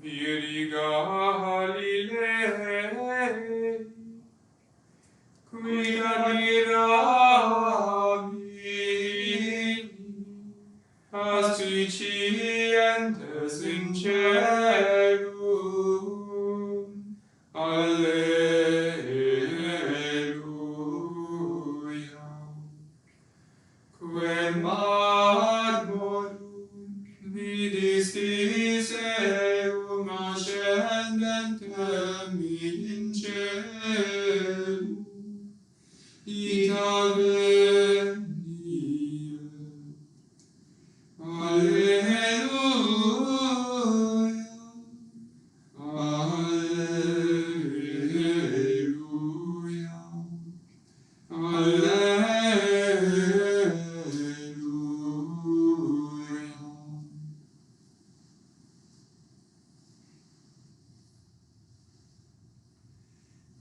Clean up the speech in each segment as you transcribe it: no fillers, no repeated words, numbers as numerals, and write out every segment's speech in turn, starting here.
Viriga Galilei, quia miravili, aspicientes in celum. Alleluia. Quem marmorum vidistis eum ascendentem in celum, ita venie. Alleluia. Alleluia. Alleluia.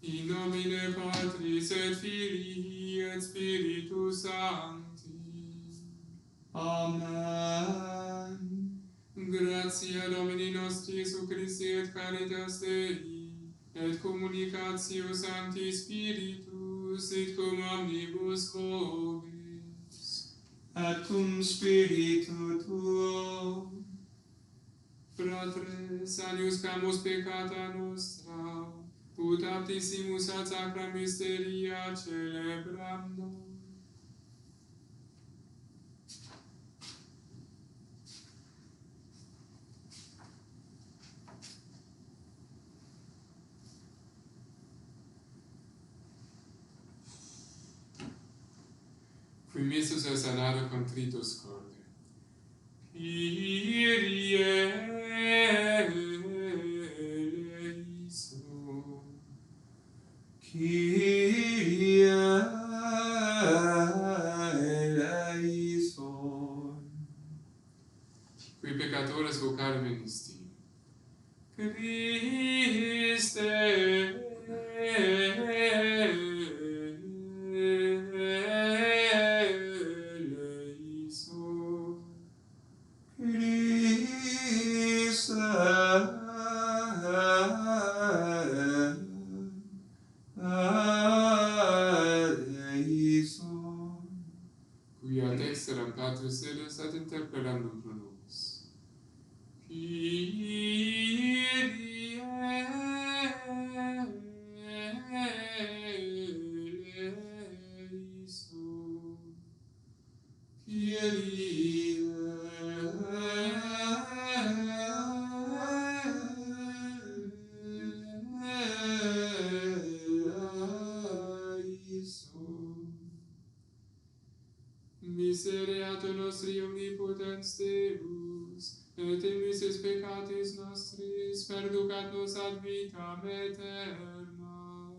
In nomine Patris et Filii et Spiritus Sancti. Amen. Gratia Domini nostri Iesu Christi et caritas Dei et communicatio Sancti Spiritus sit cum omnibus vobis et cum spiritu tuo. Fratres, aniuscamus peccata nostra, ut aptissimus ad sacra mysteria celebrando. Qui missus est sanado contritus corde. Kyrie eleison. Kyrie eleison. Qui peccatores vocare ministri. Christe eleison. Quia texteram Patris sedes ad interpellandum pro nobis. Kyrie eleison. Kyrie eleison. Misereatur nostri omnipotens Deus, et in missis peccatis nostris perducat nos ad vitam aeternam.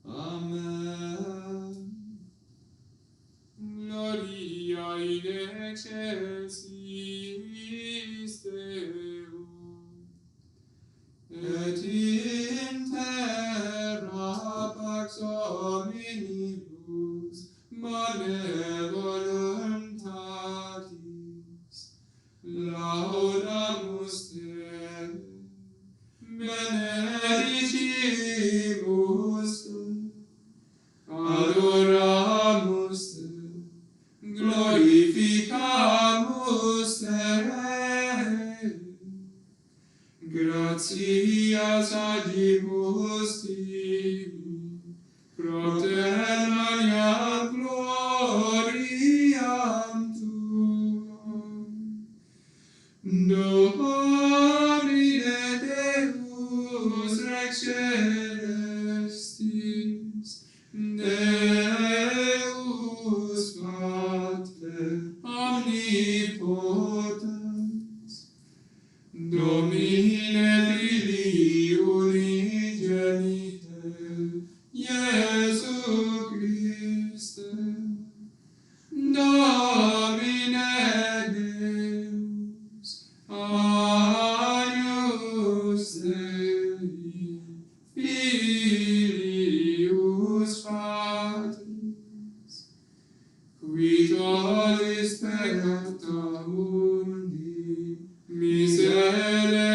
Amen. Gloria in excelsis Deo, et in terra pax hominibus benevoluntatis. Laudamus Te, benedicimus Te, adoramus Te, glorificamus Te. Gratias adimus Tibi, propter Mariam gloriam Tuam. Domine Deus Rex Celestis, Deus Pater omnipotens, Domine Filii unigenite, Iesu Christe, Domine Deus, Agnus Dei, Filius Patris, qui tollis peccata mundi, miserere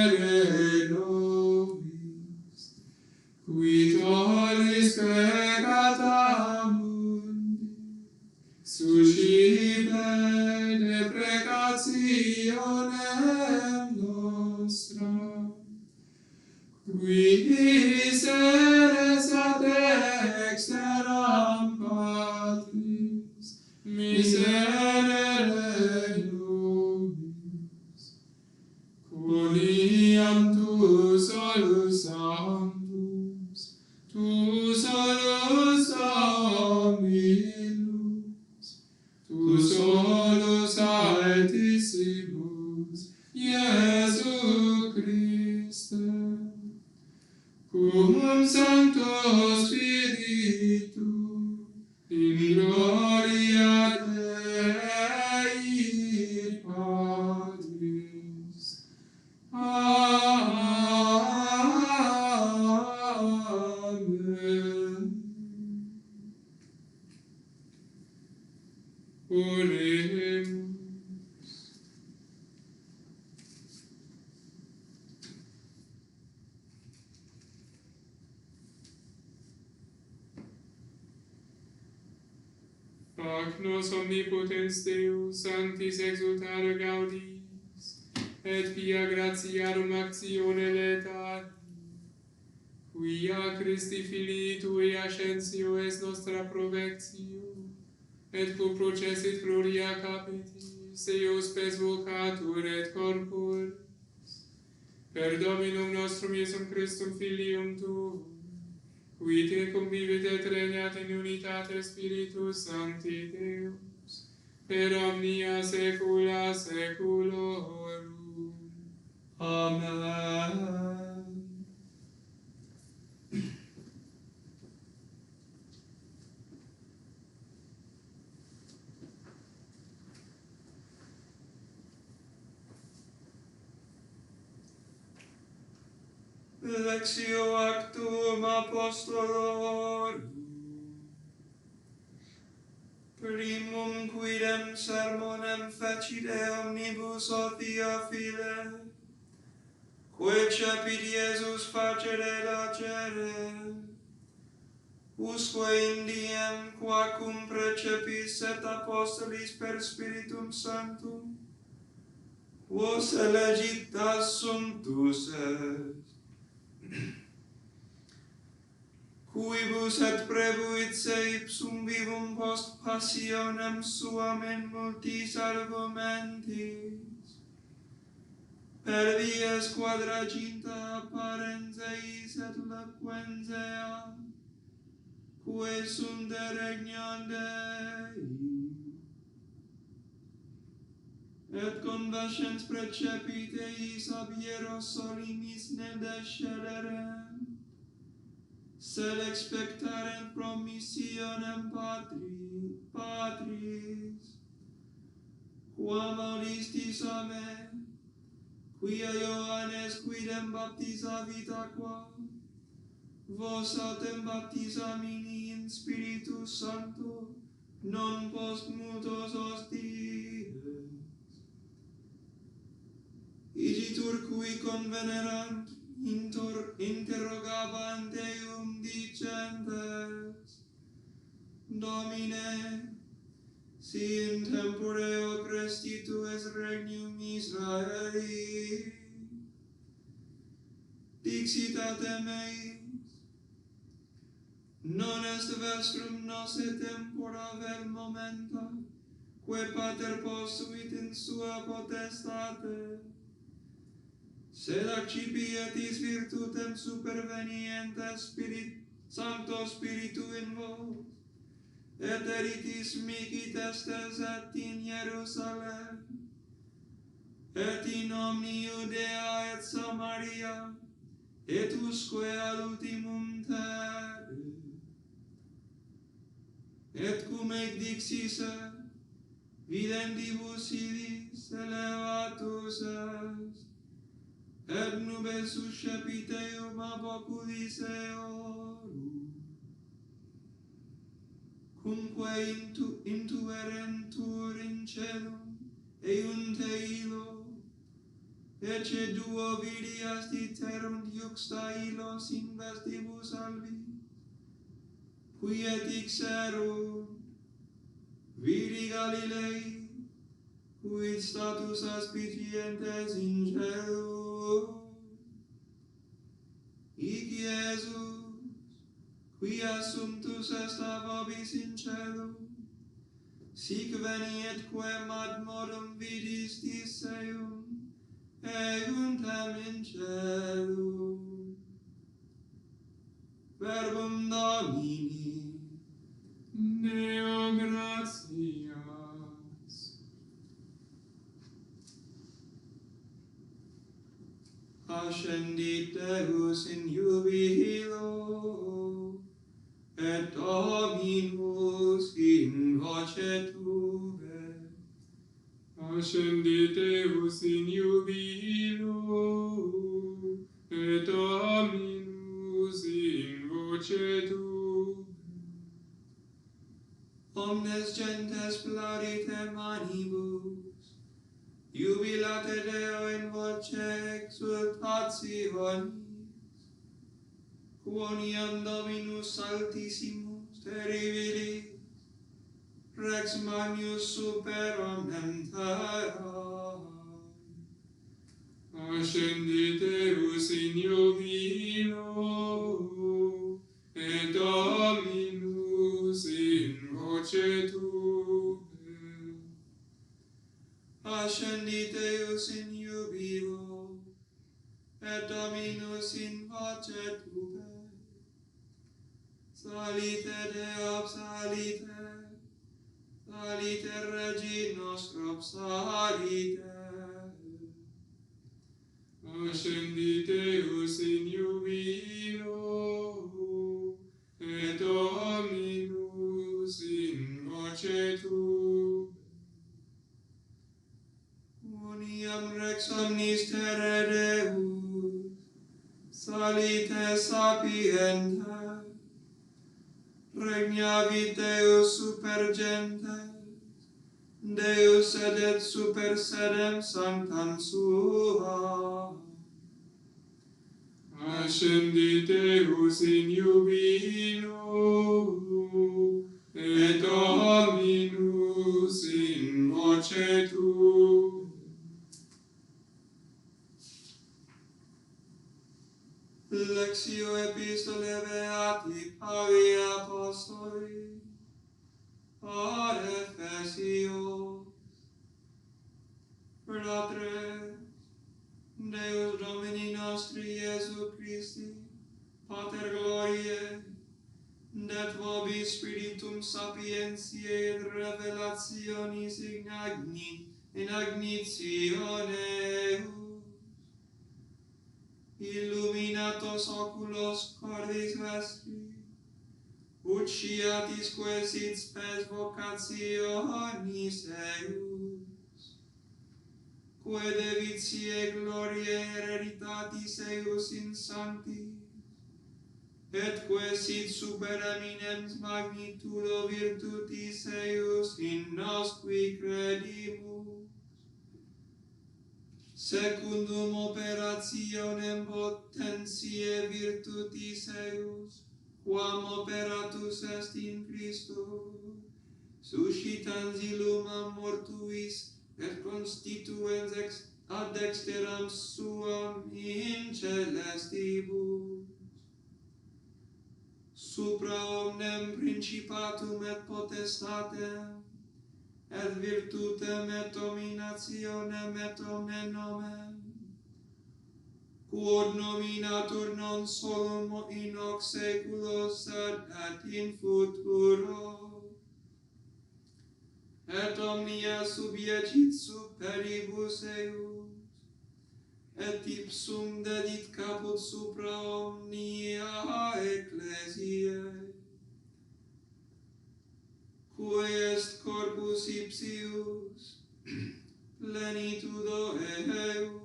suscipe deprecationem nostram, qui seres ad exteram Patris miserere nobis, quoniam tu solus sanctus, tu solus dominus, tu solus altissimus, Iesu Christe, cum Sancto Spiritu, in gloria Dei Patris. Amen. Oremus. Ac nos omnipotens Deus, sanctis exultare gaudis, et pia gratiarum actione letati, quia Christi Filii Tui Ascensio est nostra provectio, et cum processit gloria capitis, eius pes vocatur et corporis, per Dominum nostrum Iesum Christum Filium Tuum, qui te convivit et regnat in unitate Spiritus Sancti Deus, per omnia saecula saeculorum. Amen. Lectio Actum Apostolorum. Primum quidem sermonem fecite omnibus otia file, quae cepit Iesus facere lacere, usque in diem quacum precepis et apostolis per Spiritum Sanctum, quos elegitas sumptus est, cuibus et prebuit se ipsum vivum post passionem suam in multis argumentis, per dies quadraginta apparens eis et loquenzea, quae sunt de regnium Dei, et convescens precepit eis ab hieros solimis ne descelerem, sed expectarem promissionem Patris, quam audistis a me, quia Ioannes quidem baptisavit aqua, vos autem baptisamini in Spiritus Sancto, non post multos dies. Igitur cui convenerant, interrogabant Deum dicentes, Domine, si in temporeo crestitu es regnum Israeli, dixit autem eis, non est vestrum nos et tempora vel momenta, quae pater posuit in sua potestate, sed accipietis virtutem supervenientes Sancto Spiritu in vos, et eritis mihi testes et in Jerusalem, et in omni Judea et Samaria, et usque ad ultimum terre. Et cum ec dixisse, videntibus idis elevatus est, et nubes suscepit eum ab oculis eorum, cumque intuerentur in celum, eiunte illo, ecce duo vidi asti terunt iuxta illos in vestibus albis, qui et ixerunt, Vidi Galilei, quid status aspicientes in cielo, hic Iesus, qui assumptus est ab vobis in cielo, sic veni et quem ad modum vidistis eum, euntem in cielo. Verbum Domini. Deo gratias. Ascendit Deus in jubilo, et Dominus in voce tuae. Ascendit Deus in jubilo, et Dominus in voce tuae. Omnes gentes plaudite manibus, jubilate Deo in voce exultationis, quoniam Dominus altissimus terribilis, Rex Magnus super omnem terrae. Ascendit Deus in jubilo, et Dominus in voce tuae. Ascendit Deus in jubilo, et Dominus in voce tuae. Salite Deo, salite, salite Regi nostro, salite. Ascendit Deus in jubilo, et Dominus in voce tuae. Uniam Rex omnis terrae Deus, salite sapiente, regnavit Deus super gentes, Deus sedet super sedem sanctam sua. Ascendit Deus in jubilo, et Dominus in voce tuae. Lectio epistolae Beati Pauli Apostoli ad Ephesios. Fratres, Deus Domini nostri Iesu Christi, Pater gloriae, det vobis spiritum sapientiae et revelationis in agnitione eus, illuminatos oculos cordis vestri, ucciatisque sit spes vocationis eius, quae de vitiae gloriae hereditatis eius in sanctis, et quae sit super eminens magnitudo virtutis eius in nos qui credimus, secundum operationem potentiae virtutis eius, quam operatus est in Christo, suscitans illumam mortuis et constituens ad dexteram suam in celestibus, supra omnem principatum et potestatem, et virtutem et dominationem et omne nomen, quod nominatur non solum in hoc saeculo, sed et in futuro, et omnia subiecit superibus eius, et ipsum dedit caput supra omnia ecclesiae, quae est corpus ipsius, plenitudo eius,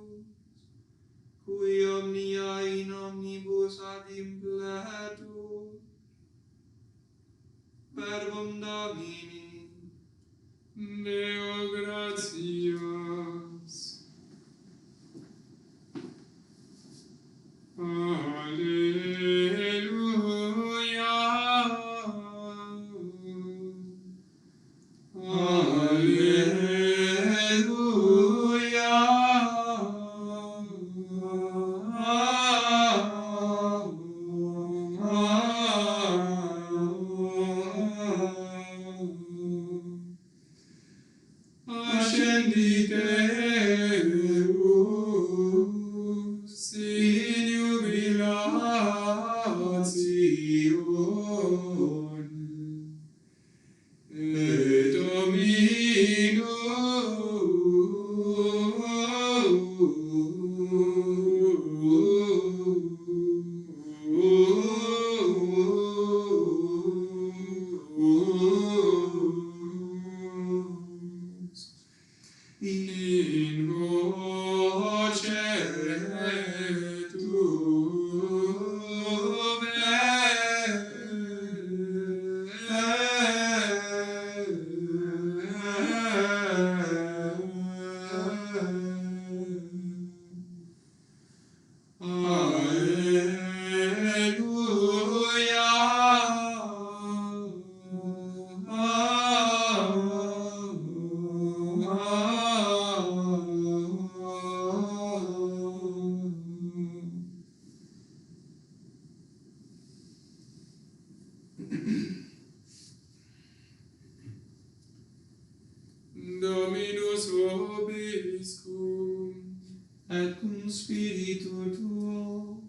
qui omnia in omnibus ad impletur. Verbum Domini. Deo gratias. Alleluia. Dominus vobiscum, et cum spiritu tuo,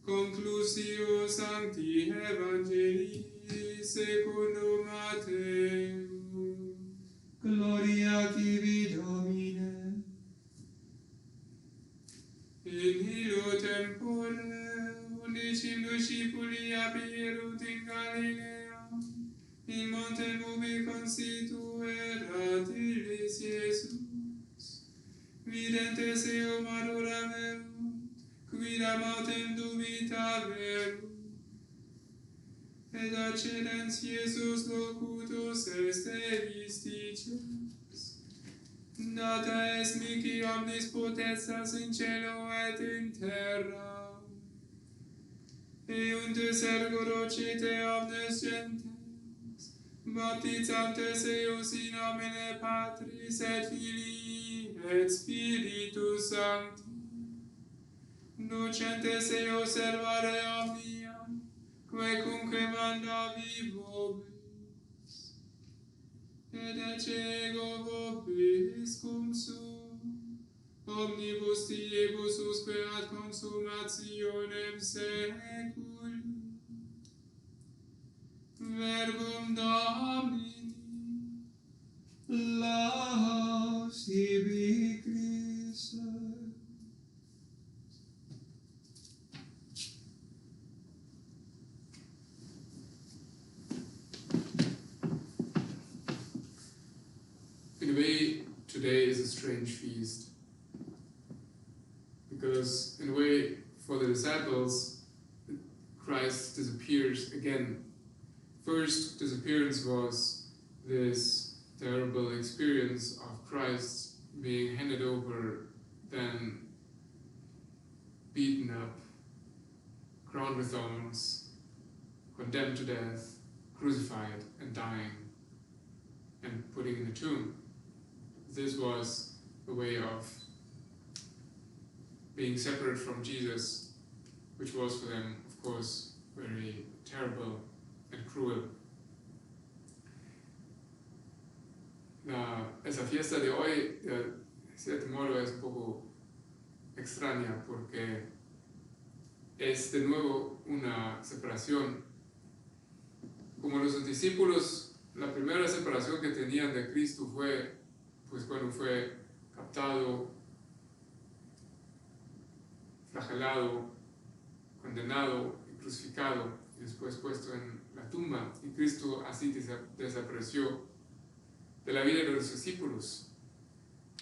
conclusio Sancti Evangelii secundum Matteum. gloria tibi, Domine. In illo tempore, undicim discipuli apierunt in Galilea, in monte ubi constituerat illis Iesus, videntes eum adoraverunt, quidam autem dubitaverunt, et accedens Iesus locutus est eistices, data est mihi omnis potestas in cielo et in terra, euntes ergo docite omnes gentes, baptizantes eius in nomine Patris et Filii et Spiritus Sancti, docentes eius servare omniam, quecunque mandavi vobis, et ecce ego vobiscum sum, omnibus diebus usque ad consumationem seculi. Verbum Domini. Laus tibi, Christe. In a way, today is a strange feast. Because, in a way, for the disciples, Christ disappears again. First disappearance was this terrible experience of Christ being handed over, then beaten up, crowned with thorns, condemned to death, crucified and dying, and putting in the tomb. This was a way of being separate from Jesus, which was for them, of course, very terrible and cruel. Esa fiesta de hoy, de cierto modo, es un poco extraña porque es de nuevo una separación. Como los discípulos, la primera separación que tenían de Cristo fue pues cuando fue captado, flagelado, condenado y crucificado y después puesto en la tumba, y Cristo así desapareció de la vida de los discípulos.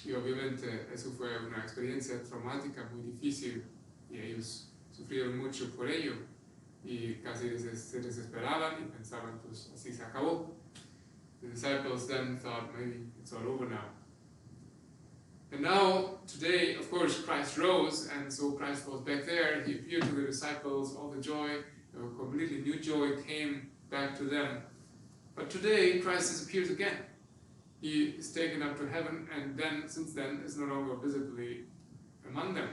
Y obviamente eso fue una experiencia traumática muy difícil y ellos sufrieron mucho por ello y casi se desesperaban y pensaban pues así se acabó. The disciples then thought maybe it's all over now. And now, today, of course, Christ rose, and so Christ was back there. He appeared to the disciples, all the joy, a completely new joy came back to them. But today, Christ disappears again. he is taken up to heaven, and then, since then, is no longer visibly among them.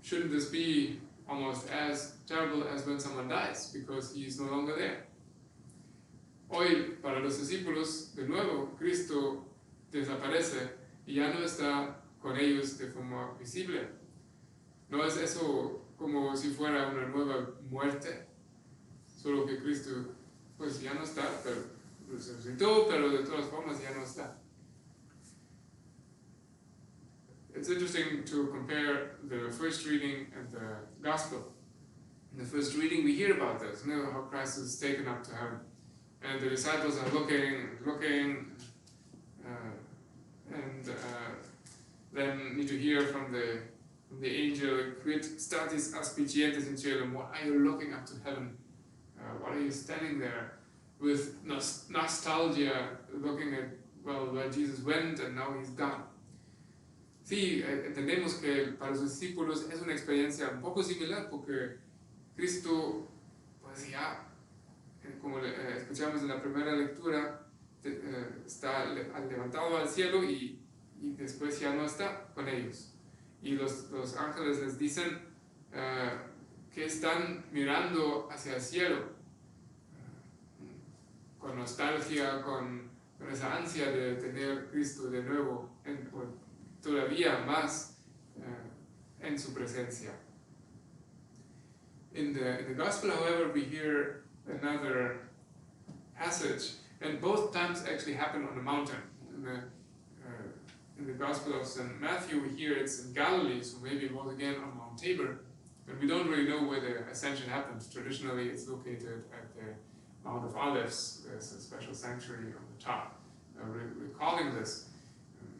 Shouldn't this be almost as terrible as when someone dies, because he is no longer there? Hoy, para los discípulos, de nuevo, Cristo desaparece y ya no está con ellos de forma visible. No es eso como si fuera una nueva muerte, solo que Cristo pues ya no está, pero resucitó, pero de todas formas ya no está. It's interesting to compare the first reading and the Gospel. In the first reading we hear about this, how Christ is taken up to heaven. And the disciples are looking, then need to hear from the angel, quid statis aspicientes in cielo, why are you looking up to heaven? Why are you standing there with nostalgia, looking at, where Jesus went and now he's gone? Sí, entendemos que para los discípulos es una experiencia un poco similar, porque Cristo, pues ya, como escuchamos en la primera lectura, está levantado al cielo y después ya no está con ellos. Y los ángeles les dicen que están mirando hacia el cielo, con nostalgia, con esa ansia de tener Cristo de nuevo, todavía más en su presencia. In the Gospel, however, we hear another passage, and both times actually happen on a mountain. In the Gospel of St. Matthew, we hear it's in Galilee, so maybe it was again on Mount Tabor, but we don't really know where the Ascension happened. Traditionally, it's located at the Mount of Olives. There's a special sanctuary on the top, recalling this.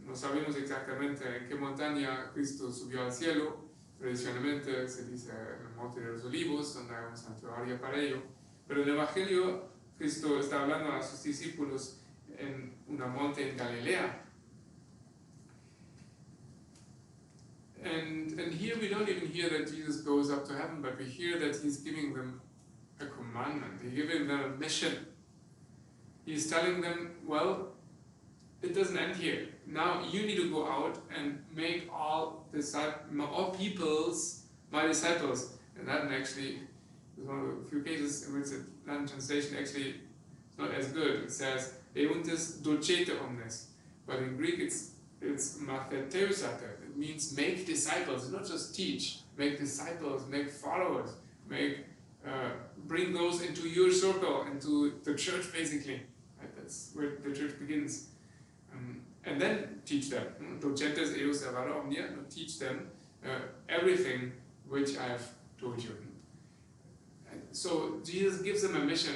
No sabemos exactamente en qué montaña Cristo subió al cielo. Tradicionalmente se dice en el Monte de los Olivos, donde hay un santuario para ello. Pero en el Evangelio, Cristo está hablando a sus discípulos en una monte en Galilea. And here we don't even hear that Jesus goes up to heaven, but we hear that he's giving them a commandment. He's giving them a mission. He's telling them, it doesn't end here. Now you need to go out and make all peoples my disciples. And that actually is one of the few cases in which the Latin translation actually is not as good. It says, euntes docete omnes. But in Greek it's matheteusate. It means make disciples, not just teach. Make disciples, make followers, bring those into your circle, into the church basically. Right? That's where the church begins. And then teach them. Docentes eus servare omnia, teach them everything which I have told you. And so Jesus gives them a mission,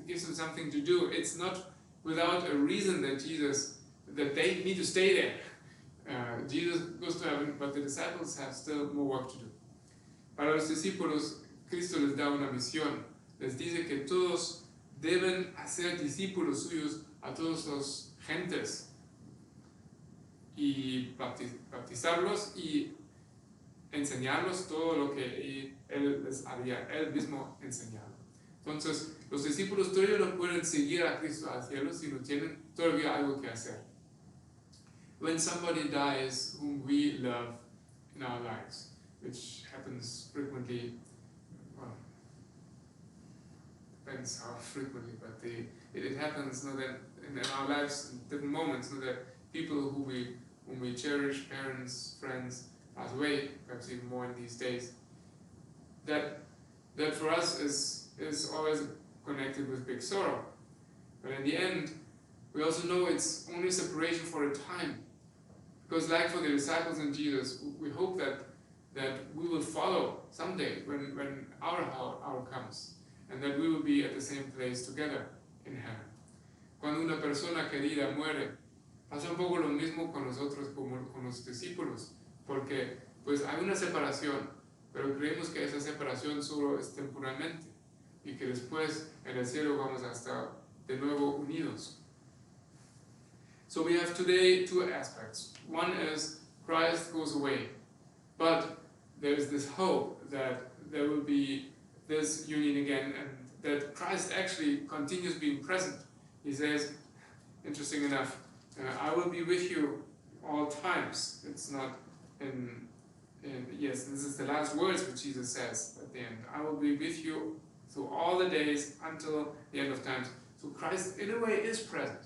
gives them something to do. It's not without a reason that they need to stay there. Jesus goes to heaven, but the disciples have still more work to do. Para los discípulos, Cristo les da una misión. Les dice que todos deben hacer discípulos suyos a todos los gentes, y bautizarlos y enseñarlos todo lo que él les había él mismo enseñado. Entonces, los discípulos todavía no pueden seguir a Cristo al cielo si no tienen todavía algo que hacer. When somebody dies whom we love in our lives, which happens frequently, depends how frequently, but it happens that in our lives in different moments, that people whom we cherish, parents, friends, pass away, perhaps even more in these days. That for us is always connected with big sorrow. But in the end, we also know it's only separation for a time. Because like for the disciples and Jesus, we hope that we will follow someday when our hour comes, and that we will be at the same place together in heaven. Cuando una persona querida muere, pasa un poco lo mismo con nosotros como con los discípulos, porque pues hay una separación, pero creemos que esa separación solo es temporalmente y que después en el cielo vamos a estar de nuevo unidos. So we have today two aspects. One is Christ goes away, but there is this hope that there will be this union again and that Christ actually continues being present. He says, interesting enough, I will be with you all times. It's not yes, this is the last words which Jesus says at the end. I will be with you through all the days until the end of times. So Christ, in a way, is present.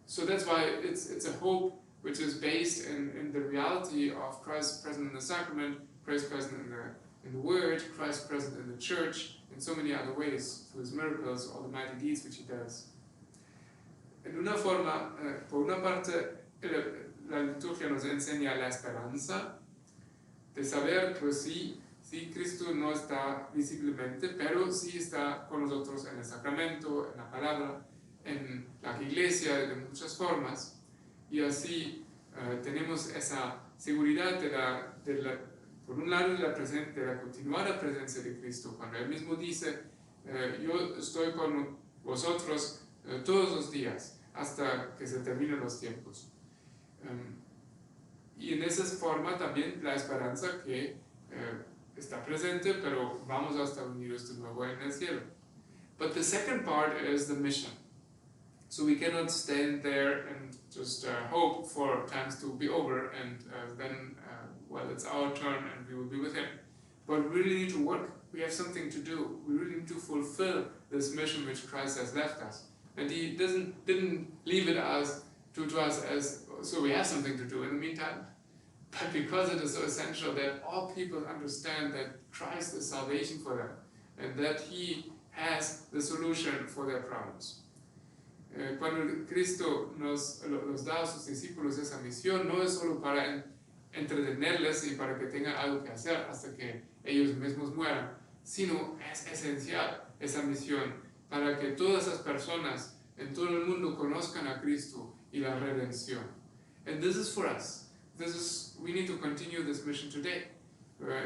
So that's why it's a hope which is based in the reality of Christ present in the sacrament, Christ present in the Word, Christ present in the Church, in so many other ways, through His miracles, all the mighty deeds which He does. En una forma, por una parte, la liturgia nos enseña la esperanza de saber que sí, Cristo no está visiblemente, pero sí está con nosotros en el sacramento, en la palabra, en la iglesia de muchas formas, y así tenemos esa seguridad por un lado, de la continuada presencia de Cristo, cuando Él mismo dice, yo estoy con vosotros todos los días, hasta que se terminen los tiempos. Y en esa forma también la esperanza que está presente, pero vamos a estar unidos de nuevo en el cielo. But the second part is the mission. So we cannot stand there and just hope for times to be over and then, well, it's our turn and we will be with Him. But we really need to work. We have something to do. We really need to fulfill this mission which Christ has left us. And He didn't leave it to us as, so we have something to do in the meantime. But because it is so essential that all people understand that Christ is salvation for them and that He has the solution for their problems. Cuando Cristo nos da a sus discípulos esa misión, no es solo para entretenerles y para que tengan algo que hacer hasta que ellos mismos mueran, sino es esencial esa misión para que todas esas personas en todo el mundo conozcan a Cristo y la redención. And this is for us. We need to continue this mission today.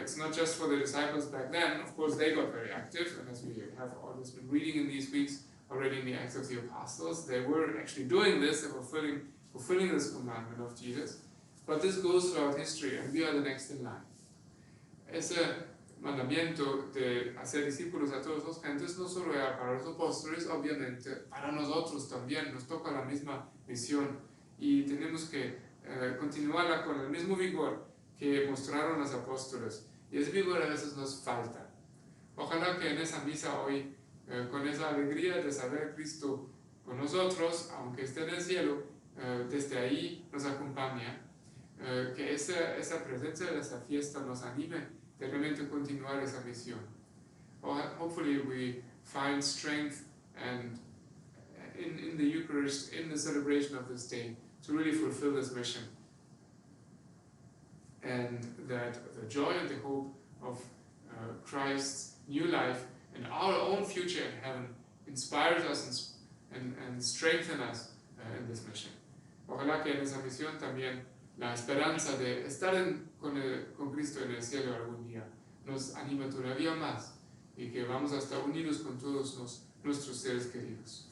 It's not just for the disciples back then. Of course, they got very active, and as we have always been reading in these weeks, already in the Acts of the Apostles, they were actually doing this, they were fulfilling this commandment of Jesus. But this goes throughout history, and we are the next in line. Ese mandamiento de hacer discípulos a todos los gentes no solo era para los apóstoles, obviamente, para nosotros también nos toca la misma misión y tenemos que continuarla con el mismo vigor que mostraron los apóstoles. Y ese vigor a veces nos falta. Ojalá que en esa misa hoy, con esa alegría de saber a Cristo con nosotros, aunque esté en el cielo, desde ahí nos acompaña, que esa presencia de esa fiesta nos anime de realmente continuar esa misión. Hopefully we find strength and in the Eucharist, in the celebration of this day, to really fulfill this mission. And that the joy and the hope of Christ's new life and our own future in heaven inspires us and strengthens us in this mission. Ojalá que en esa misión también la esperanza de estar con Cristo en el cielo algún día nos anima todavía más y que vamos a estar unidos con todos nuestros seres queridos.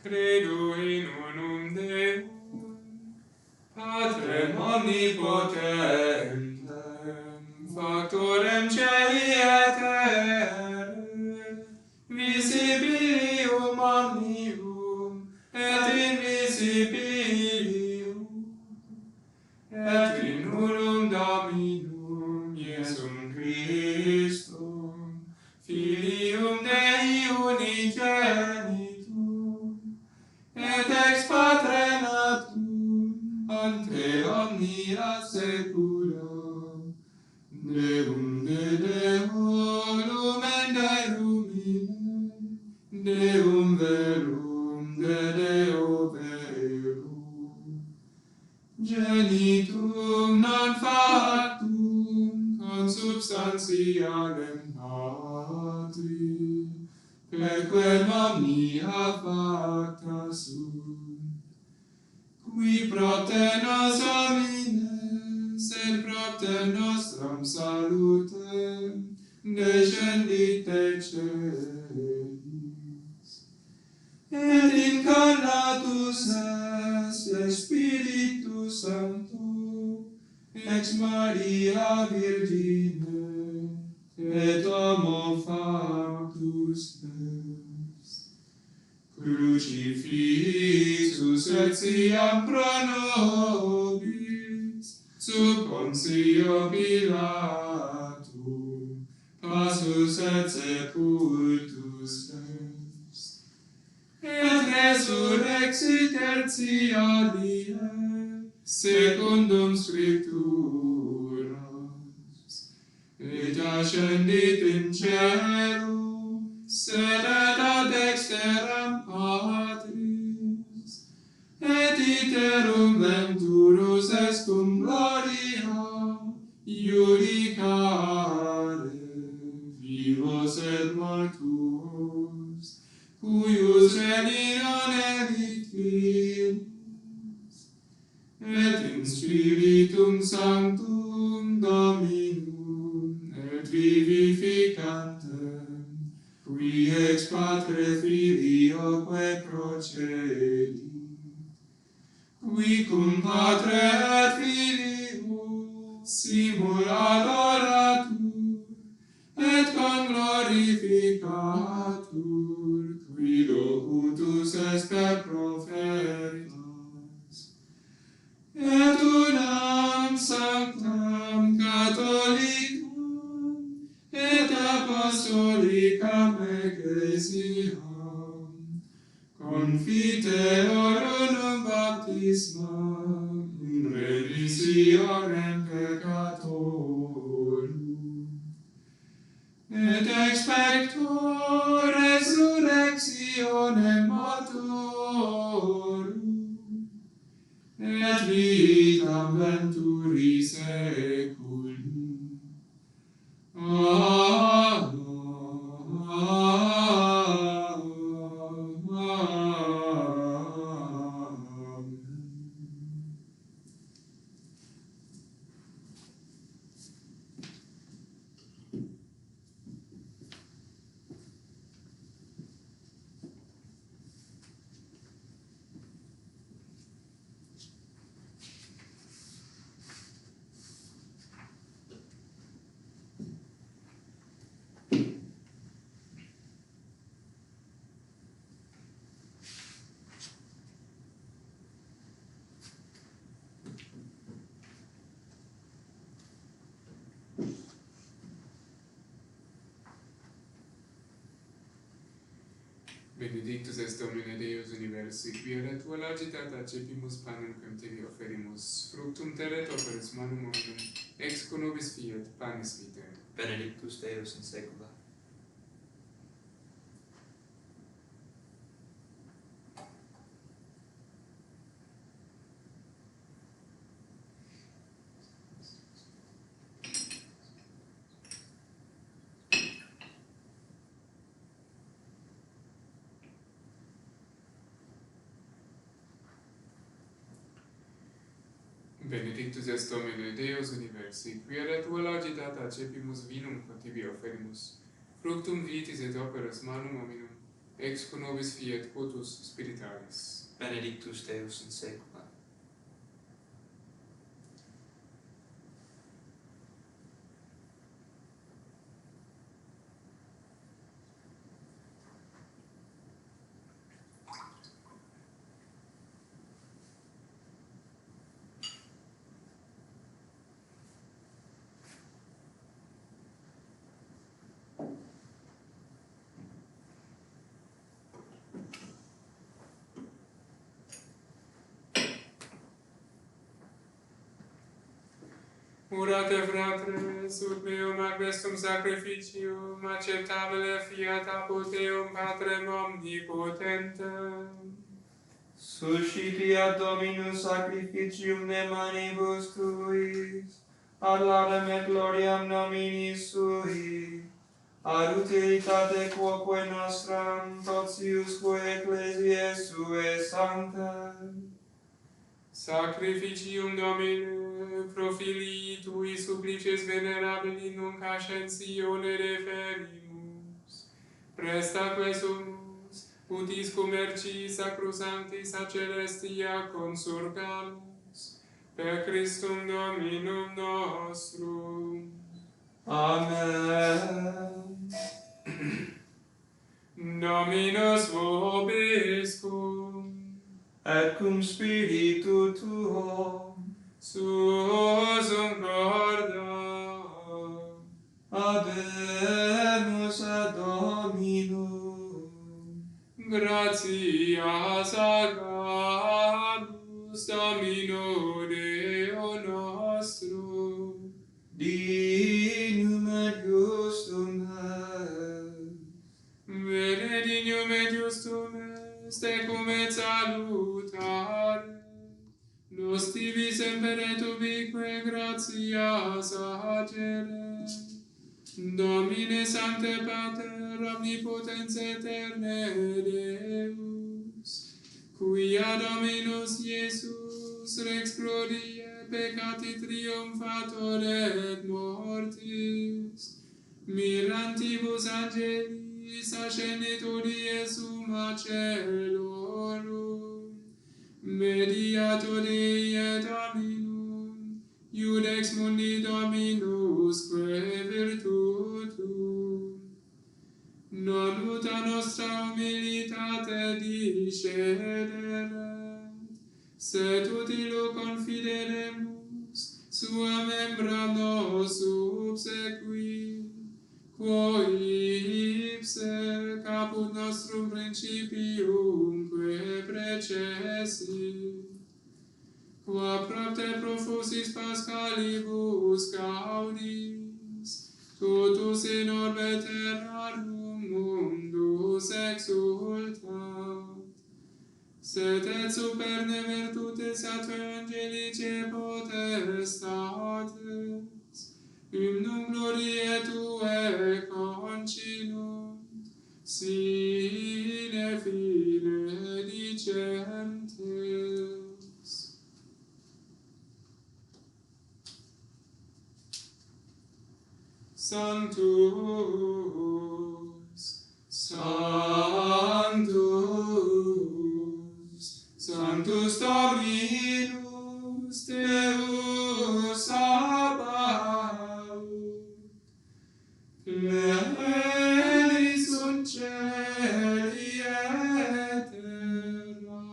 Credo in unum Deum, Patrem omnipotentem, factorem celi et terrae, visibilium omnium, et invisibilium, et in unum Dominum Iesum Christum, Filium Dei unigenitum, et ex Patre natum, ante omnia saecula, Deum de Deum, en Deum in, Deum verum de Deo verum, genitum non factum, consubstantialem Patri, per quem omnia facta sunt, qui propter nos homines, sed propter nostram salutem, descendit te celis. Et incarnatus est Spiritus Sancto, ex Maria Virgine, et homo factus est. Crucifixus etiam pro nobis, sub Pontio Pilatum, passus et sepultus est. Et resurrexit tertia die, secundum Scripturas, et ascendit in cielo, sedet ad dexteram Patris, et iterum venturus est cum gloria, iudicare vivos et mortuos, cuius regnum elit finis, et in Spiritum Sanctum Dominum et vivificantem, qui ex Patre Filioque procedit, qui cum Patre et Filio simul adoratur, et conglorificatur, qui locutus est per prophetas, et unam sanctam catholicam, et apostolicam ecclesiam, confiteorum baptismam in remissionem peccatorum, et expector resurrectionem mortuorum, et vitam venturi seculi. Amen. Benedictus est Domine Deus universi, qui ad tua lagitata accepimus panem quem tibi offerimus, fructum terre et operis manum hominum, ex nobis fiat, panis vitae. Benedictus Deus in saecula. Benedictus est Domine Deus universi, qui ad tua lagitata accepimus vinum quod tibi offerimus, fructum vitis et operas manum hominum, ex nobis fiat potus spiritualis. Benedictus Deus in saecula. Orate fratres, ut meum ac vestum sacrificium acceptabile fiat apud Deum Patrem omnipotentem. Suscipiat Dominus sacrificium de manibus tuis, ad laudem et gloriam nomini sui, ad utilitate quoque nostram, totiusque ecclesiae suae sanctae. Sacrificium Domine, pro filii tui supplices venerabili nunc ascensione referimus. Prestaque sumus, utis commerci sacrosanctis a celestia consurgamus, per Christum Dominum nostrum. Amen. Dominus vobiscum, Et cum spiritu tuo, suosum corda, habemus ad Dominum. gratias agamus Domino Deo nostrum, Dignum et justum est. vere dignum et justum est, ecum et salutare, nos tibi semper et ubique gratias agere, Domine Sancte Pater, omnipotens eterne Deus, quia Dominus Iesus Rex gloriae peccati triumphator et mortis, mirantibus angelis ascenditur die summa celorum, mediator Dei et Dominum, iudex mundi Dominus que virtutum, non ut a nostra humilitate discederet, sed ut illo confideremus, sua membra nos subsequi, quo ipse caput nostrum principiumque precessit, qua propter profusis Pascalibus gaudis, totus in orbe terrarum mundus exultat, sed et superne virtutes atque angelice potestates, hymnum gloriae tuae concinunt, sine fine dicentes. Sanctus, Sanctus, Sanctus Dominus Deus Sabaoth, pleni sunt celi et terra,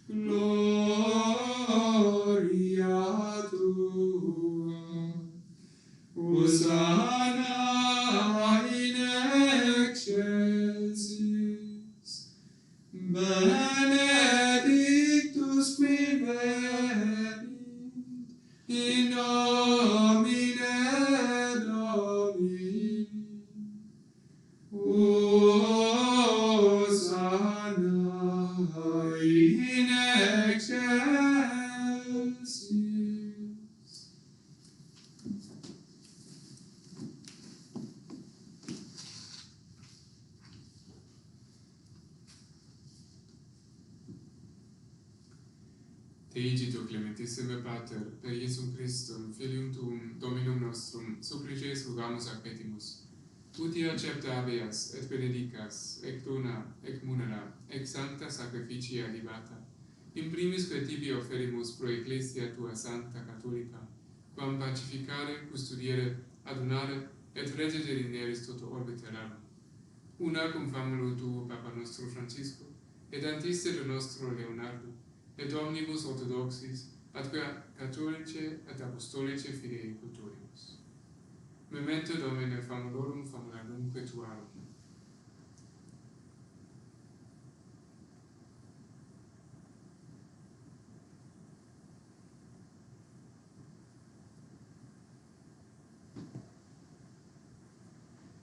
gloria tua. Hosanna in excelsis, benedictus qui venit in nomine Domini. Hosanna in excelsis. Te igito clementissime Pater, per Iesum Christum, Filium Tuum, Dominum nostrum, supplices rugamus ac petimus. Uti accepta habeas, et benedicas, ec dona, ec munera, ec sancta sacrificia libata. In primis que tibi offerimus pro Ecclesia tua Sancta Catholica, quam pacificare, custodiere, adunare, et reggere in eris toto orbe terrarum. Una cum famulo tuo Papa nostro Francisco, et antister nostro Leonardo, et omnibus orthodoxis, atque catholice et apostolice fidei culturimus. Memento Domine famulorum famularumque tuarum.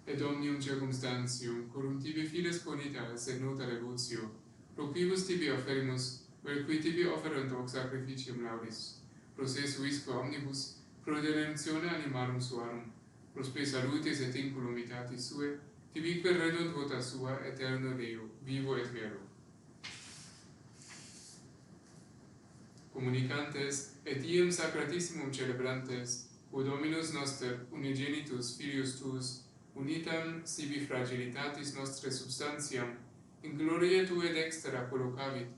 Et omnium circumstantium, corum tibi fides ponitas et nota devotio, pro quibus tibi offerimus, vel qui tibi offerent hoc sacrificium laudis, pro se suisque omnibus, pro redemptione animarum suarum, pro spe salutis et incolumitatis sue, tibique redunt vota sua eterno Deo, vivo et vero. communicantes et diem sacratissimum celebrantes, o Dominus noster unigenitus filius tuus, unitam sibi fragilitatis nostre substantiam, in gloria Tue dextera collocavit,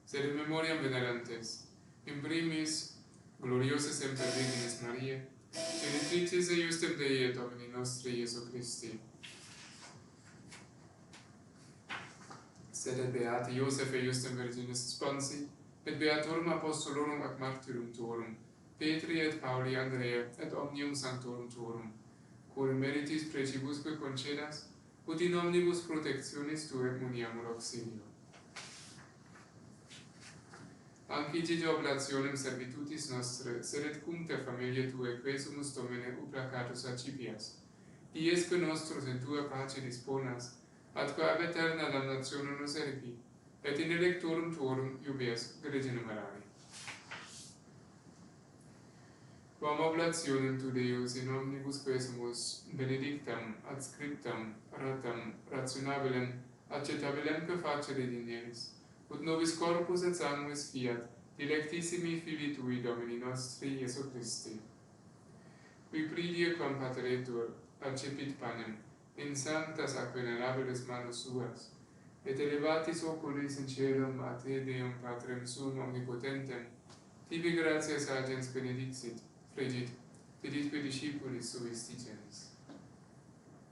sed in memoriam venerantes, in primis gloriose semper Virginis Mariae, genitrices eiustem Dei et Domini nostri Iesu Christi. Sed et beati Iosef eiustem Virginis sponsi, et beatorum apostolorum ac martyrum tuorum, Petri et Pauli Andrea et omnium sanctorum tuorum, quorum meritis precibusque concedas, ut in omnibus protectionis Tue muniamur auxilio. Ancigite oblationem servitutis nostre, sed et cum te familiae Tue quesumus Domine uplacatus accipias, diesque nostros in Tua pace disponas, atque ab aeterna damnationem nos eripi, et in electorum Tuorum iubeas grege numerari. Quam oblationem Tu Deus in omnibus quesumus benedictam, adscriptam, ratam, rationabilem, accettabilem facere dignes, ut nobis corpus et sanguis fiat, dilectissimi Filii Tui Domini nostri Iesu Christi. Qui pridie quam pateretur, accepit panem, in sanctas ac venerabilis manus suas, et elevatis oculis in caelum a Te Deum Patrem Suum Omnipotentem, tibi gratias agens benedixit, fregit, deditque discipulis suis dicens.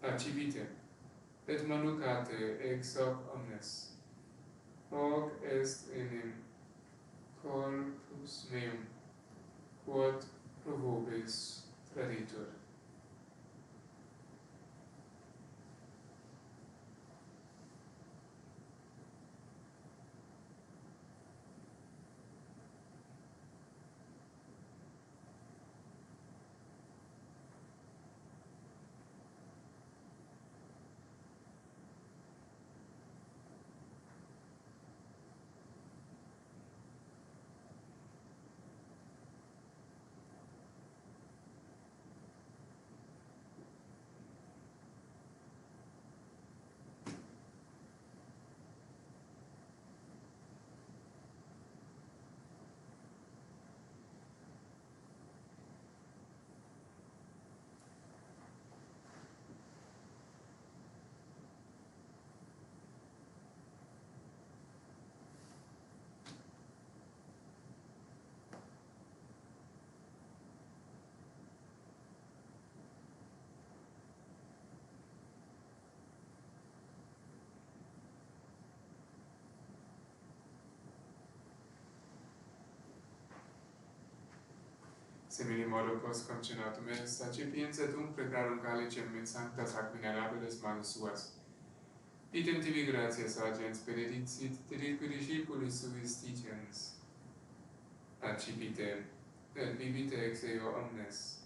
Accipite, et manucate ex hoc omnes. Hoc est enim corpus meum, quod pro vobis traditur. Simili modo post concenatum est, accipiens et precarum calicem in sanctas ac venerabilis manus suas. Item tibi gratias agens benedicit, deditque discipulis suis dicens. Accipite, et bibite ex eo omnes.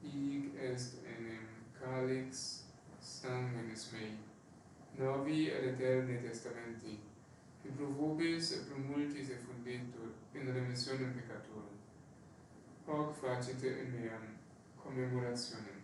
Hic est enim calix sanguinis mei, novi et aeterni testamenti, qui pro vobis et pro multis effunditur in remissionem peccatorum. Hoc facite in meam commemorationem.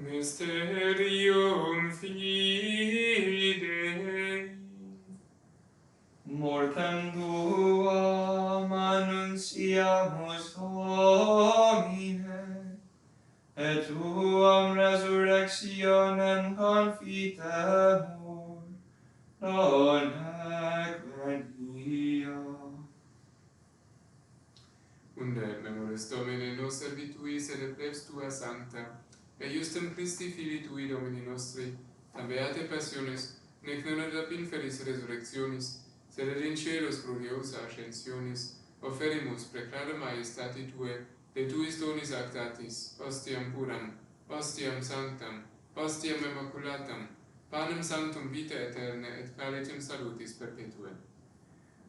Mysterium Fidei. Mortem tuam annunciamus Domine, et tuam resurrectionem confitemur, non venia. Unde memoris Domine nos servituis et plebs tua sancta, et justem Christi Filii tui Domini nostri, a beate passiones, nec non ad inferis resurrectionis, sed ad in celos gloriosa ascensionis, offerimus preclara majestati Tue, de Tuis donis actatis, ostiam puram, ostiam sanctam, ostiam immaculatam, panem sanctum vita aeterna et calitem salutis perpetuae.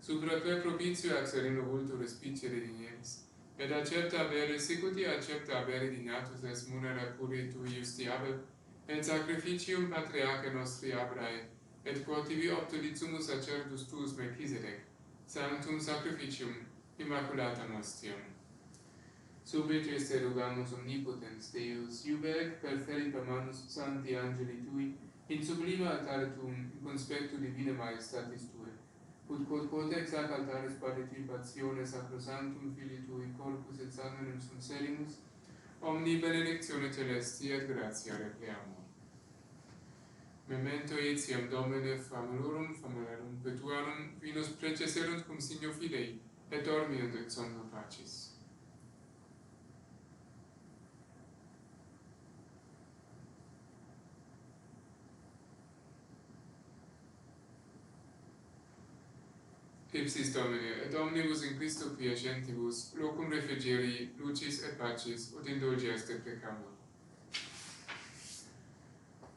Supra quae propitio ac sereno vultu respicere dinieris, et accepta avere sicuti accepta avere dignatus es munera curie Tui justiabe, et sacrificium patriarcha nostri Abrae, et quod tibi optolitsumus sacerdus tuus Melchisedec, sanctum sacrificium immaculatam ostium. Subit iste rogamus omnipotens Deus, iubec per feripa manus sancti angeli Tui, in sublima altare Tuum, in conspectu divina majestatis Tue, ut quod cotex ac altaris participatione sacrosanctum Filii Tui, corpus et sanguinem sunserimus, omni benedictione celesti et gratia repleamur. Memento etiam Domine famulorum petuarum, qui nos preceserunt cum signo Fidei, et dormiunt et somno pacis. Ipsis Domine, et omnibus in Christo quiescentibus, locum refugeri, lucis et pacis, ut indulgias te pecamur.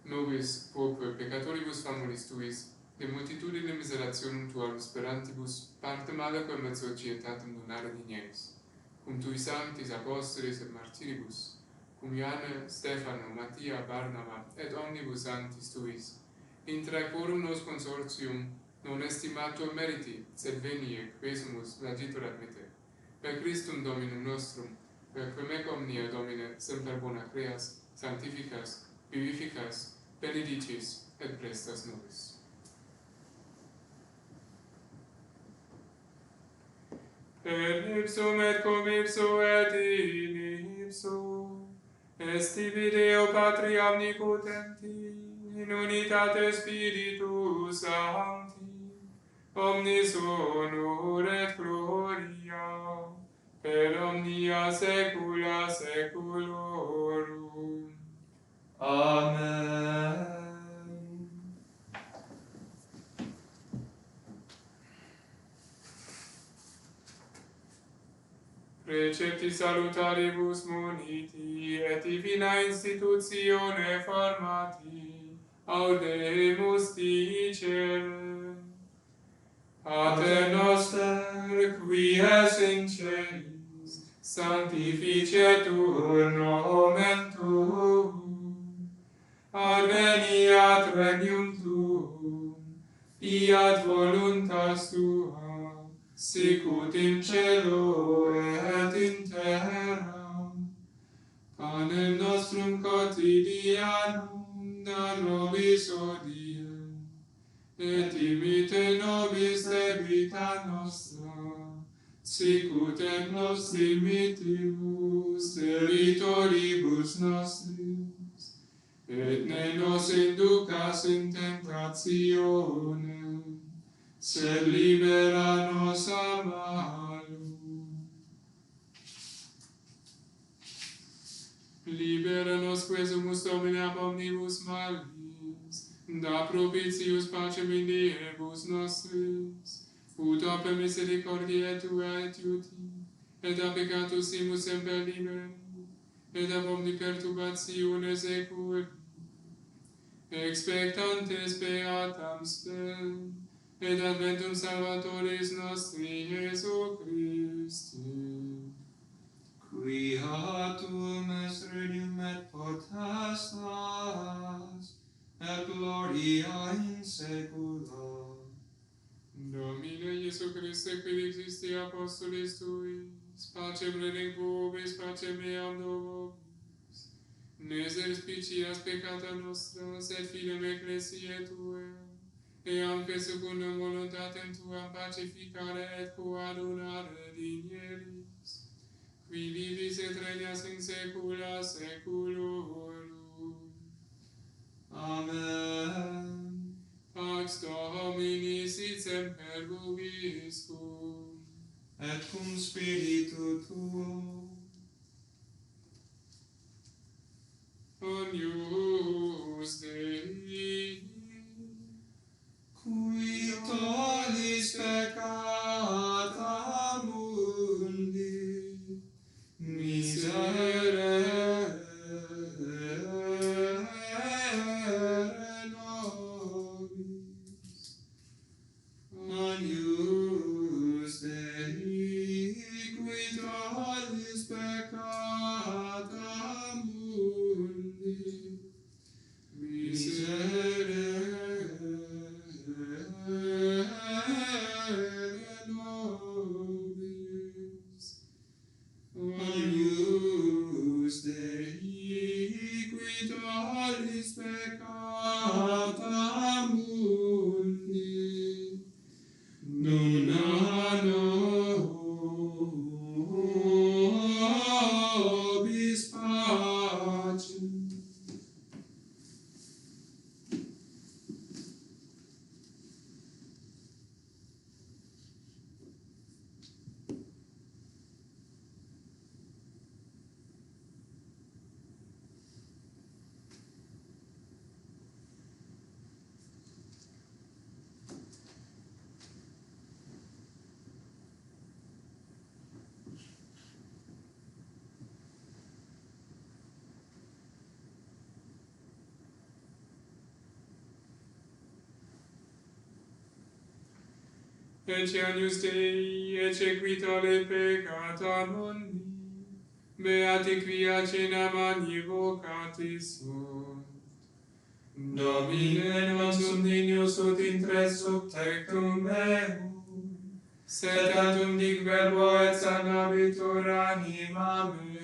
Nobis, quoque peccatoribus famulis Tuis, de multitudine miserationum Tuam sperantibus, partem aliquem et societatem donare dignes, cum Tui sanctis apostolis et martiribus, cum Iane, Stefano, Mattia, Barnaba, et omnibus sanctis Tuis, intra quorum nos consortium, non estimatur meriti, sed venie, quesumus, lagitur admitte, per Christum Dominum nostrum, per quem ec omnia, Domine, semper bona creas, sanctificas, vivificas, benedicis et prestas nobis. Per ipsum et cum ipso et in ipso, estibi Deo Patria omnipotenti, in unitate Spiritus Sancti, omnis honor et gloria, per omnia saecula saeculorum. Amen. Precepti salutaribus muniti, et divina institutione formati, audemus dicere. Pater noster, qui es in celis, sanctificetur nomen tuum, adveniat regnum tuum, fiat voluntas tua, sicut in cielo et in terra. Panem nostrum quotidianum da nobis hodie, et dimitte nobis debita nostra, sicut et nos dimittimus debitoribus nostris, et ne nos inducas in tentationem, sed libera nos a malo. Libera nos quesumus Domine ab omnibus malis, da propitius pacem in diebus nostris, ut opere misericordiae Tua et iuti, et a peccatus simus semper liberi, et ab omni perturbatione seculi, expectantes beatam spem, et adventum Salvatoris nostri Iesu Christi. Qui hatum est regnum et potestas, et gloria in saecula. Domine Iesu Christe, quid existi apostolis Tuis, pacem relinquo vobis, pacem meam do vobis. Ne servicias peccata nostra, sed fidem ecclesiae Tuae, e ampe secundum voluntatem Tuam pacificare et coadunare digneris, qui vivis et regnas in saecula saeculorum. Amen. Pax Domini sit semper vobiscum. Et cum spiritu tuo. Agnus Dei, Qui tollis peccata mundi, miserere nobis. Agnus Dei, qui tollis peccata mundi, miserere nobis. Agnus Dei, qui tollis peccata mundi, dona nobis pacem. Ecce agnus Dei, ecce qui tollit peccata mundi, beati quia cena magni vocati sunt. Domine non sum dignus ut intres sub tectum meum, sed tantum dic verbo et sanabitur anima meo.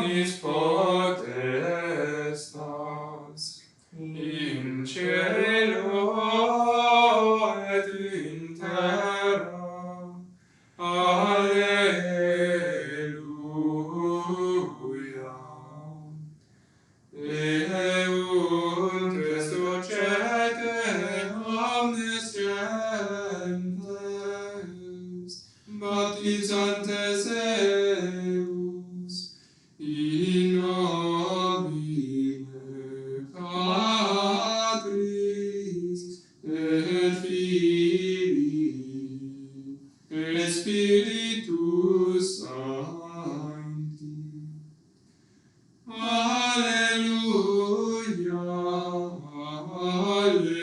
omnis potestas, in cielo et in terra. Alleluia. Eunt est docete omnes gentes, baptizantes eus, in nomine Patris et Filii et Spiritus Sancti. Alleluia, alleluia.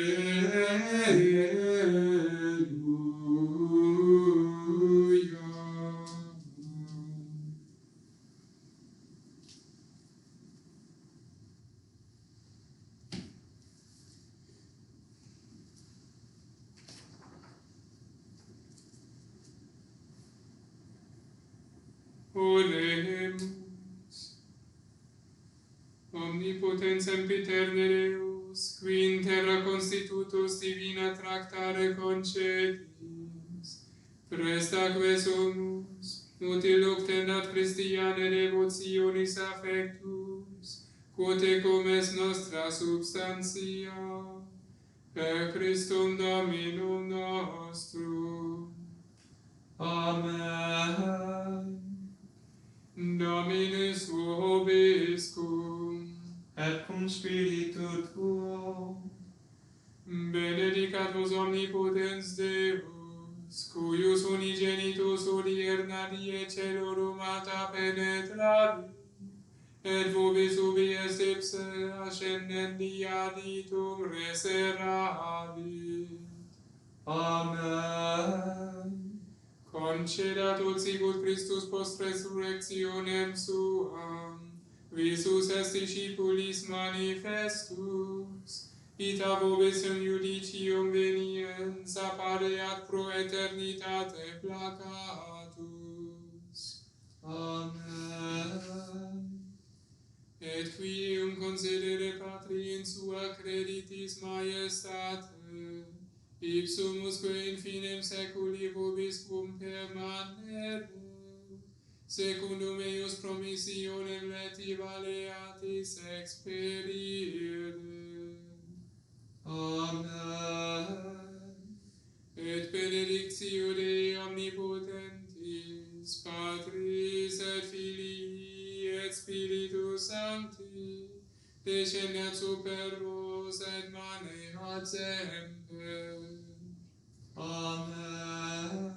Oremus. Omnipotens sempiterne Deus, qui in terra constitutus divina tractare concedis, prestaque sumus, util obtendat Christiane devotionis affectus, quod ecum est nostra substantia, per Christum Dominum nostrum. Amen. Dominus vobiscum, Et cum spiritu tuo, benedicat vos omnipotens Deus, cuius unigenitus odierna die celorum alta penetravi, et vobis ubi est ipse ascendendi aditum reserravit. Amen. Concedat ut sicut Christus post resurrectionem suam, visus est discipulis manifestus, ita vobis in judicium veniens appareat pro eternitate placatus. Amen. Et quium concedere Patri in sua creditis majestate, ipsum usque in finem seculi vobiscum permanere, secundum eius promissionem leti valeatis experire. Amen. Et benedictio Dei omnipotentis, Patris et Filii et Spiritus Sancti, descendat super vos et maneat semper. Amen.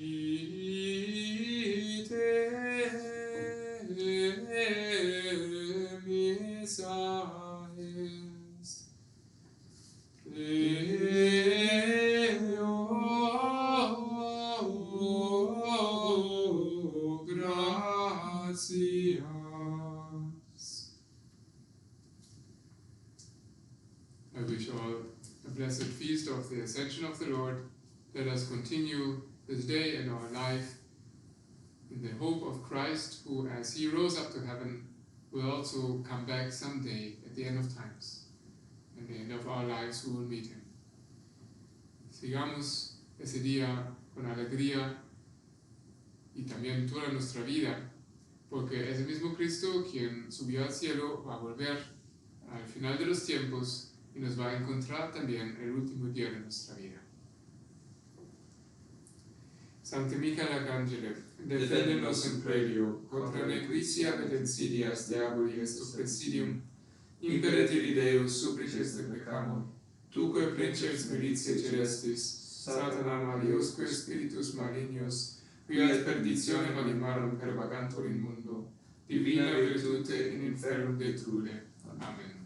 Rite missa est. Deo gratias. I wish all a blessed feast of the Ascension of the Lord. Let us continue this day in our life in the hope of Christ, who, as he rose up to heaven, will also come back someday at the end of times. At the end of our lives, we will meet him. Sigamos ese día con alegría y también toda nuestra vida, porque es el mismo Cristo quien subió al cielo, va a volver al final de los tiempos y nos va a encontrar también el último día de nuestra vida. Sancte Michael Arcangele, defendenos in prelio contra nequitia et insidias diaboli est presidium, imperatiri Deus supplices te pecamur, tuque princeps militiae celestis, Satanam aliosque spiritus malignos, qui ad perditionem animarum pervagantur in mundo, divina virtute in infernum detrude. Amen.